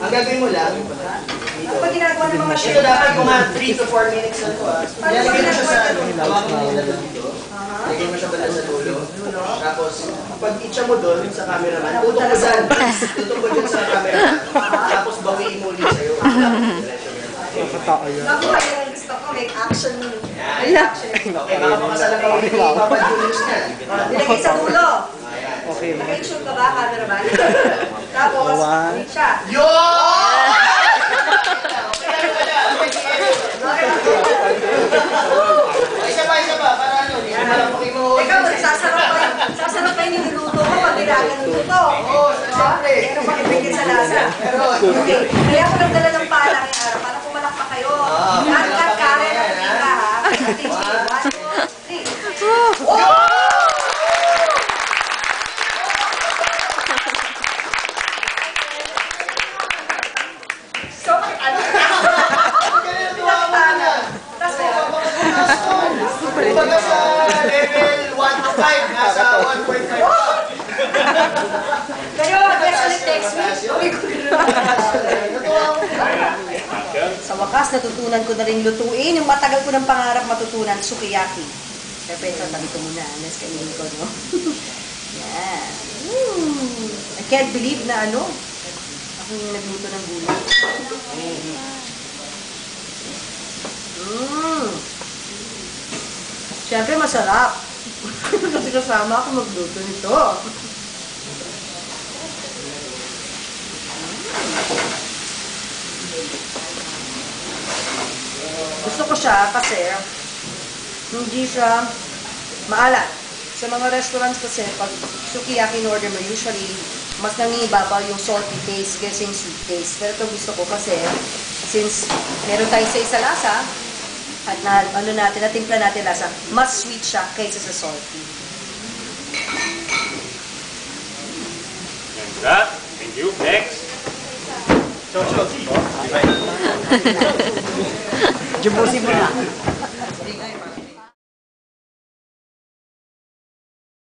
Ang gagawin mo lang, Ano ba ginagawa ng mga ito dapat mga 3 to 4 minutes na ito. Lalagay mo siya sa hawakan mo nila doon dito. Lagay mo siya bala sa dulo. Tapos, pag itcha mo doon sa cameraman, tutok mo dyan. Tutok mo dyan sa cameraman. Tapos bawiin mo ulit sa'yo. Nakuha yun ang gusto ko, make action mo. Okay, makapakasalan ka ulit ni Papa Julius niyan. Nilagay sa dulo. Okay. Naka-insure ka ba, cameraman? Tapos, siya. Yun! Isa pa, para ano, hindi mo lang mo. Ikaw, sasarap pa yung niluto mo pag ginaganon luto. Oo, siyempre. Pero makipigil sa lasa. Okay, kaya ko nagdala ng pala ngayong araw para pumalak pa kayo. Kat, Karen, at Rika, ha? 1, 2, 3. Oh! So, ano? Kumbaga sa level 1 to 5, nasa 1.5. Kayo, guess ulit next week. Sa wakas, natutunan ko na rin lutuin. Yung matagal ko ng pangarap matutunan, sukiyaki. Siyempre, ito, tabi ko muna. Let's kainin ko, no? Yan. I can't believe na ano, ako yung nagluto ng gulay. Siyempre, masarap. Kasi kasama ako magluto nito. Gusto ko siya kasi hindi siya maalat. Sa mga restaurants kasi, pag sukiyaki in order mo, usually, mas nangibabaw yung salty taste kaysa yung sweet taste. Pero ito gusto ko kasi, since meron tayong sa lasa, at na, ano natin, natimpla natin lasa, mas sweet siya kaysa sa salty. Thank you. Next. Jobusin mo na.